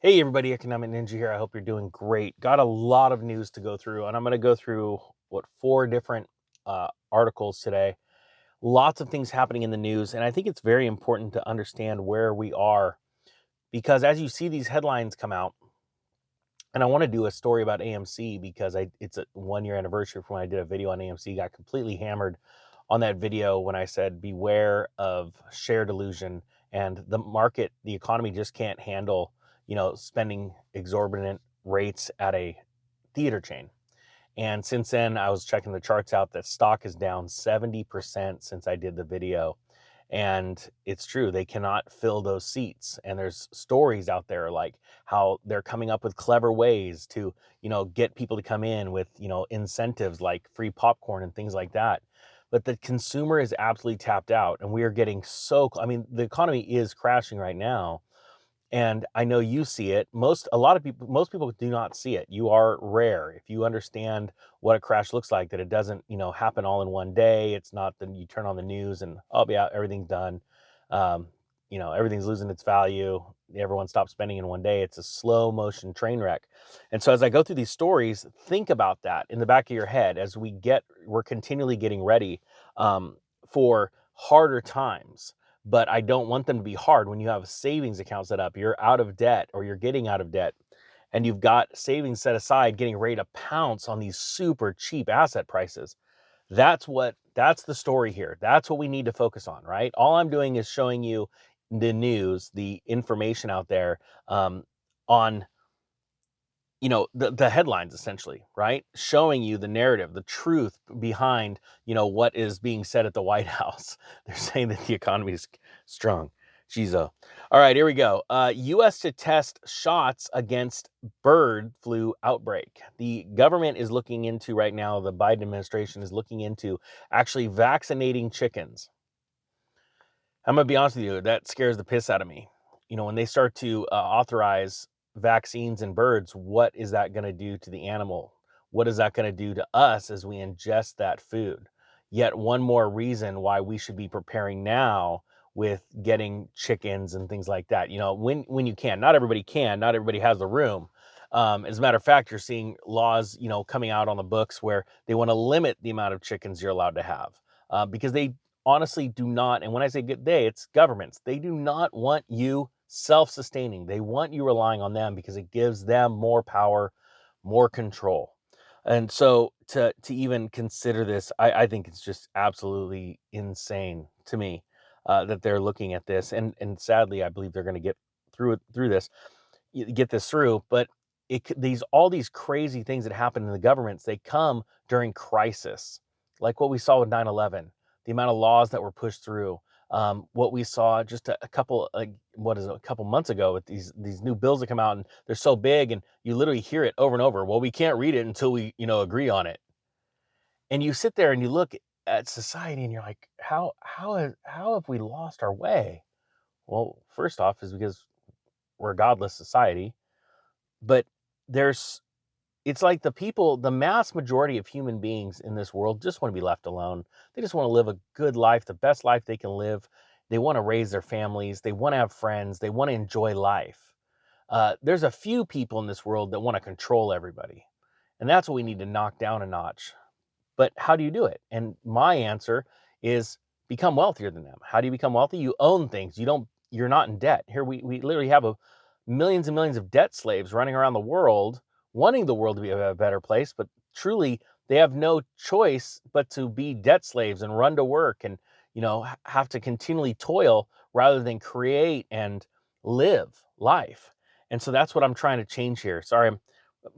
Hey everybody, Economic Ninja here. I hope you're doing great. Got a lot of news to go through, and I'm going to go through four different articles today. Lots of things happening in the news, and I think it's very important to understand where we are because as you see these headlines come out, and I want to do a story about AMC because it's a 1 year anniversary from when I did a video on AMC. Got completely hammered on that video when I said beware of share delusion, and the market, the economy just can't handle, spending exorbitant rates at a theater chain. And since then, I was checking the charts out that stock is down 70% since I did the video. And it's true, they cannot fill those seats. And there's stories out there like how they're coming up with clever ways to, get people to come in with, incentives like free popcorn and things like that. But the consumer is absolutely tapped out. And we are getting the economy is crashing right now, and I know you see it. Most people do not see it. You are rare. If you understand what a crash looks like, that it doesn't, happen all in one day. It's not that you turn on the news and, oh yeah, everything's done. Um, everything's losing its value. Everyone stops spending in one day. It's a slow motion train wreck. And so as I go through these stories, think about that in the back of your head as we're continually getting ready for harder times, but I don't want them to be hard. When you have a savings account set up, you're out of debt or you're getting out of debt, and you've got savings set aside, getting ready to pounce on these super cheap asset prices. That's the story here. That's what we need to focus on, right? All I'm doing is showing you the news, the information out there, on the headlines, essentially, right, showing you the narrative, the truth behind what is being said at the White House. They're saying that the economy is strong. All right, here we go. US to test shots against bird flu outbreak. The government is looking into right now, the Biden administration is looking into actually vaccinating chickens. I'm gonna be honest with you, that scares the piss out of me. When they start to authorize vaccines in birds, what is that going to do to the animal? What is that going to do to us as we ingest that food? Yet one more reason why we should be preparing now with getting chickens and things like that. When you can, not everybody can, not everybody has the room. As a matter of fact, you're seeing laws, coming out on the books where they want to limit the amount of chickens you're allowed to have, because they honestly do not, and when I say good day, it's governments. They do not want you self-sustaining. They want you relying on them because it gives them more power, more control. And so to even consider this, I think it's just absolutely insane to me, that they're looking at this. And sadly, I believe they're going to get through this, get this through. But all these crazy things that happen in the governments, they come during crisis, like what we saw with 9/11, the amount of laws that were pushed through. What we saw just a couple, a couple months ago with these new bills that come out, and they're so big, and you literally hear it over and over. Well, we can't read it until we agree on it. And you sit there and you look at society, and you're like, how have we lost our way? Well, first off, is because we're a godless society. But there's it's like the mass majority of human beings in this world just want to be left alone. They just want to live a good life, the best life they can live. They want to raise their families. They want to have friends. They want to enjoy life. There's a few people in this world that want to control everybody. And that's what we need to knock down a notch. But how do you do it? And my answer is become wealthier than them. How do you become wealthy? You own things. You're not in debt. Here we literally have millions and millions of debt slaves running around the world, wanting the world to be a better place, but truly they have no choice but to be debt slaves and run to work and have to continually toil rather than create and live life. And so that's what I'm trying to change here. Sorry, I'm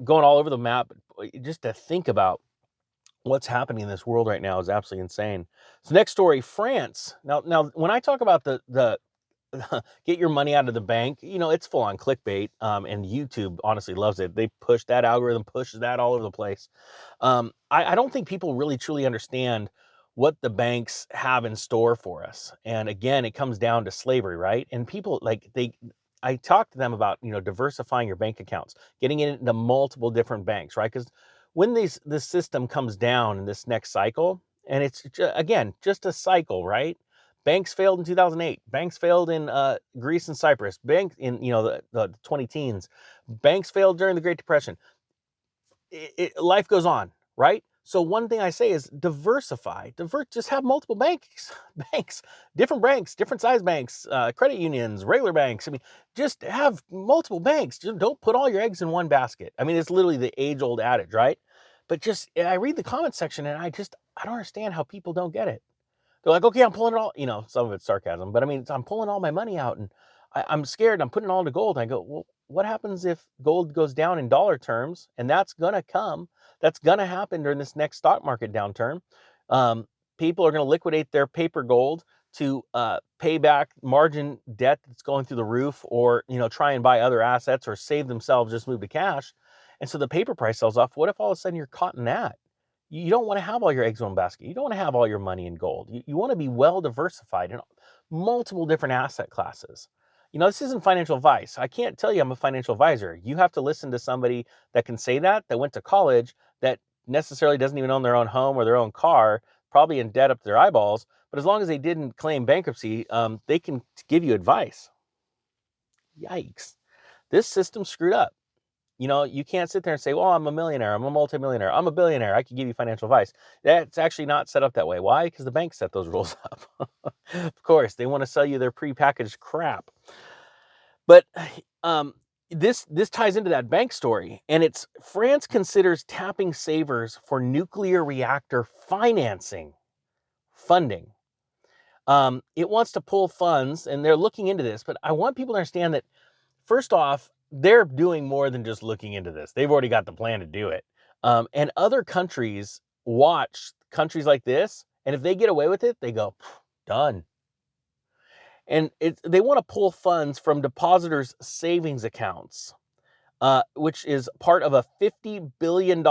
going all over the map, but just to think about what's happening in this world right now is absolutely insane. So next story, France. Now when I talk about the get your money out of the bank, it's full on clickbait. And YouTube honestly loves it. They push that algorithm, pushes that all over the place. I don't think people really truly understand what the banks have in store for us. And again, it comes down to slavery, right? And people I talk to them about, diversifying your bank accounts, getting it into multiple different banks, right? Because when this system comes down in this next cycle, and it's again just a cycle, right? Banks failed in 2008. Banks failed in Greece and Cyprus. Bank in the 20 teens. Banks failed during the Great Depression. Life goes on, right? So one thing I say is diversify. Just have multiple banks, different size banks, credit unions, regular banks. I mean, just have multiple banks. Just don't put all your eggs in one basket. I mean, it's literally the age-old adage, right? But just I read the comment section and I don't understand how people don't get it. They're like, okay, I'm pulling it all, some of it's sarcasm, but I mean, I'm pulling all my money out and I'm scared. I'm putting it all into gold. I go, well, what happens if gold goes down in dollar terms? And that's going to come. That's going to happen during this next stock market downturn. Um, People are going to liquidate their paper gold to pay back margin debt that's going through the roof, or, try and buy other assets or save themselves, just move to cash. And so the paper price sells off. What if all of a sudden you're caught in that? You don't want to have all your eggs in one basket. You don't want to have all your money in gold. You want to be well diversified in multiple different asset classes. This isn't financial advice. I can't tell you I'm a financial advisor. You have to listen to somebody that can say that went to college, that necessarily doesn't even own their own home or their own car, probably in debt up to their eyeballs. But as long as they didn't claim bankruptcy, they can give you advice. Yikes. This system's screwed up. You can't sit there and say, well, I'm a millionaire, I'm a multimillionaire, I'm a billionaire, I can give you financial advice. That's actually not set up that way. Why? Because the banks set those rules up. Of course, they want to sell you their prepackaged crap. But this ties into that bank story, and it's France considers tapping savers for nuclear reactor funding. It wants to pull funds, and they're looking into this, but I want people to understand that, first off, they're doing more than just looking into this. They've already got the plan to do it. And other countries watch countries like this, and if they get away with it, they go, done. And they want to pull funds from depositors' savings accounts, which is part of a $50 billion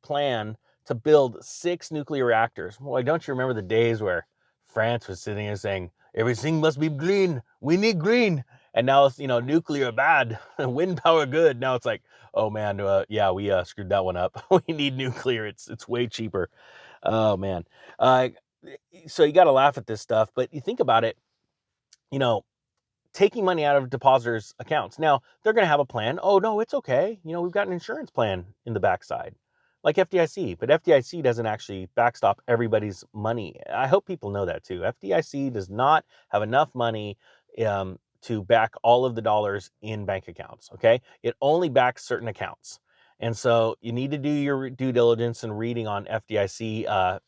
plan to build 6 nuclear reactors. Boy, don't you remember the days where France was sitting here saying, everything must be green. We need green. And now it's, nuclear bad, wind power good. Now it's like, oh man, yeah, we screwed that one up. We need nuclear. It's way cheaper. Oh man. Uh, so you got to laugh at this stuff, but you think about it, you know, taking money out of depositors' accounts. Now, they're going to have a plan. Oh, no, it's okay. We've got an insurance plan in the backside, like FDIC, but FDIC doesn't actually backstop everybody's money. I hope people know that too. FDIC does not have enough money to back all of the dollars in bank accounts, okay? It only backs certain accounts. And so you need to do your due diligence and reading on FDIC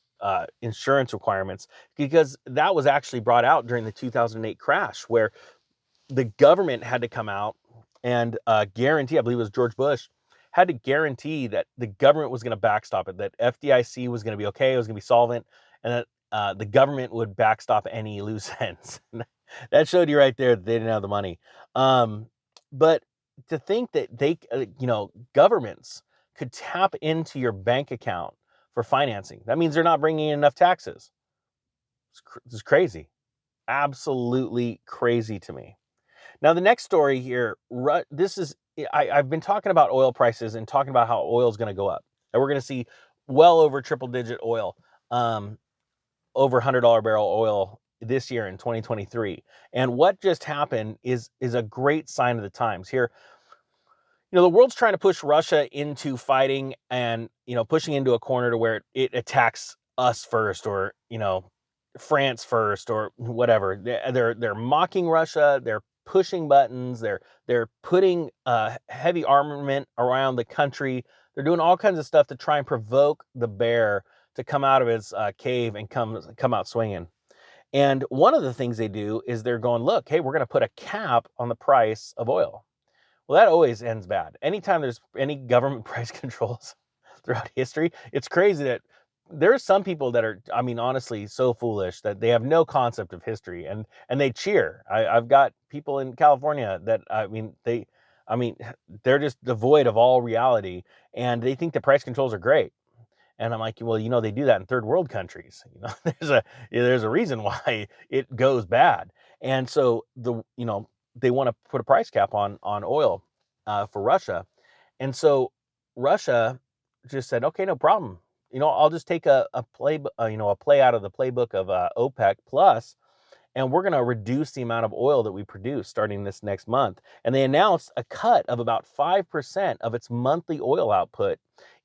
insurance requirements, because that was actually brought out during the 2008 crash, where the government had to come out and guarantee, I believe it was George Bush, had to guarantee that the government was going to backstop it, that FDIC was going to be okay, it was going to be solvent, and that the government would backstop any loose ends. That showed you right there that they didn't have the money. But to think that governments could tap into your bank account for financing, that means they're not bringing in enough taxes. It's crazy. Absolutely crazy to me. Now, the next story here, I've been talking about oil prices and talking about how oil is going to go up. And we're going to see well over triple-digit oil, over $100 barrel oil this year in 2023. And what just happened is a great sign of the times here. The world's trying to push Russia into fighting and, pushing into a corner to where it attacks us first, or, France first, or whatever. They're mocking Russia. They're pushing buttons. They're putting heavy armament around the country. They're doing all kinds of stuff to try and provoke the bear to come out of his cave and come out swinging. And one of the things they do is they're going, look, hey, we're going to put a cap on the price of oil. Well, that always ends bad. Anytime there's any government price controls throughout history, it's crazy that there are some people that are, honestly, so foolish that they have no concept of history, and they cheer. I've got people in California that, they're just devoid of all reality, and they think the price controls are great. And I'm like, well, they do that in third world countries. There's a reason why it goes bad. And so they want to put a price cap on oil for Russia. And so Russia just said, okay, no problem. I'll just take a play out of the playbook of OPEC plus, and we're going to reduce the amount of oil that we produce starting this next month. And they announced a cut of about 5% of its monthly oil output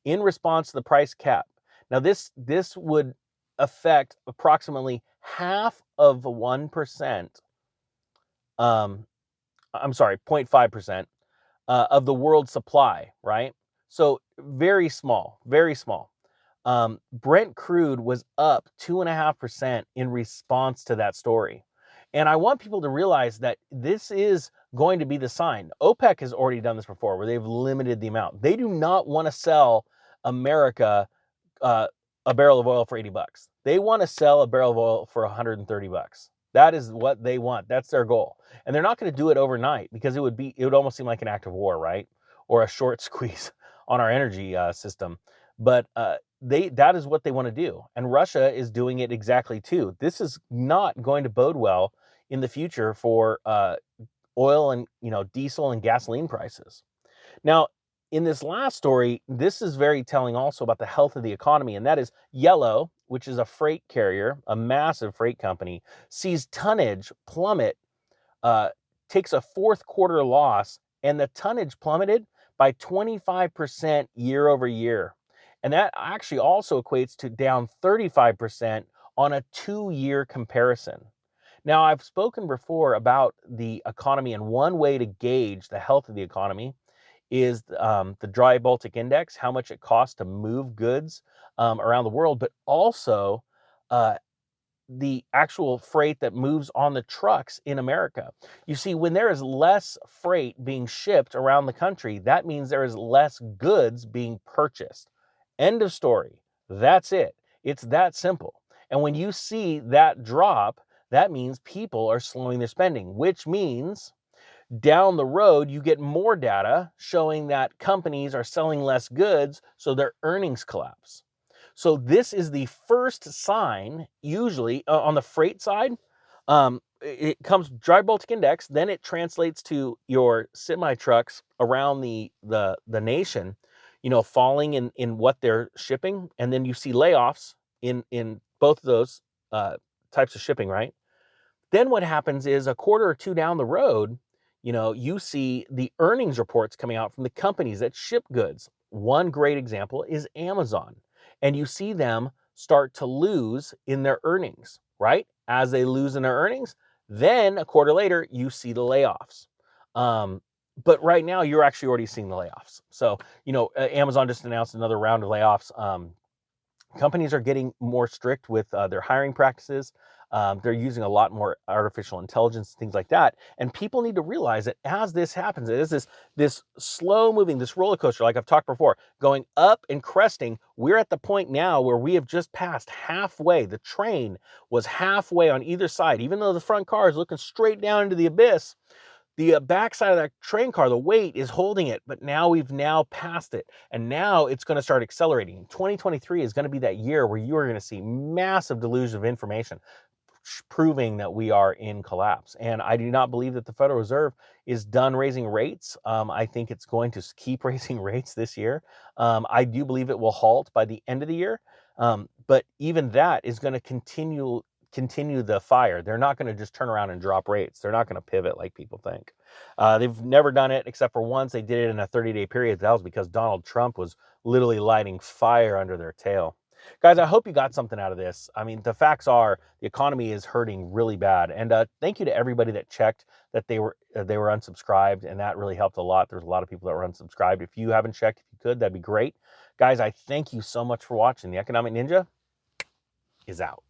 in response to the price cap. Now, this would affect approximately half of 1%, I'm sorry, 0.5%, of the world's supply, right? So very small, very small. Brent crude was up 2.5% in response to that story. And I want people to realize that this is going to be the sign. OPEC has already done this before where they've limited the amount. They do not want to sell America uh, a barrel of oil for 80 bucks. They want to sell a barrel of oil for 130 bucks. That is what they want. That's their goal. And they're not going to do it overnight because it would almost seem like an act of war, right? Or a short squeeze on our energy system. But that is what they want to do. And Russia is doing it exactly too. This is not going to bode well in the future for oil and diesel and gasoline prices. Now, in this last story, this is very telling also about the health of the economy, and that is Yellow, which is a freight carrier, a massive freight company, sees tonnage plummet, uh, takes a fourth quarter loss, and the tonnage plummeted by 25% year over year. And that actually also equates to down 35% on a 2-year comparison. Now, I've spoken before about the economy, and one way to gauge the health of the economy is the dry Baltic index, how much it costs to move goods around the world, but also uh, the actual freight that moves on the trucks in America. You see, when there is less freight being shipped around the country, that means there is less goods being purchased. End of story. That's it. It's that simple. And when you see that drop, that means people are slowing their spending, which means down the road, you get more data showing that companies are selling less goods, so their earnings collapse. So this is the first sign, usually on the freight side. It comes dry Baltic index, then it translates to your semi trucks around the nation, falling in what they're shipping, and then you see layoffs in both of those types of shipping, right? Then what happens is a quarter or two down the road, you see the earnings reports coming out from the companies that ship goods. One great example is Amazon. And you see them start to lose in their earnings, right? As they lose in their earnings, then a quarter later, you see the layoffs. But right now, you're actually already seeing the layoffs. So, Amazon just announced another round of layoffs. Companies are getting more strict with their hiring practices. They're using a lot more artificial intelligence, things like that. And people need to realize that as this happens, it is this slow moving, this roller coaster, like I've talked before, going up and cresting. We're at the point now where we have just passed halfway. The train was halfway on either side, even though the front car is looking straight down into the abyss. The backside of that train car, the weight is holding it, but now we've passed it, and now it's going to start accelerating. 2023 is going to be that year where you are going to see massive deluge of information proving that we are in collapse. And I do not believe that the Federal Reserve is done raising rates. I think it's going to keep raising rates this year. I do believe it will halt by the end of the year. But even that is going to continue the fire. They're not going to just turn around and drop rates. They're not going to pivot like people think. They've never done it except for once. They did it in a 30-day period. That was because Donald Trump was literally lighting fire under their tail. Guys, I hope you got something out of this. I mean, the facts are the economy is hurting really bad. And thank you to everybody that checked that they were unsubscribed, and that really helped a lot. There's a lot of people that were unsubscribed. If you haven't checked, if you could, that'd be great. Guys, I thank you so much for watching. The Economic Ninja is out.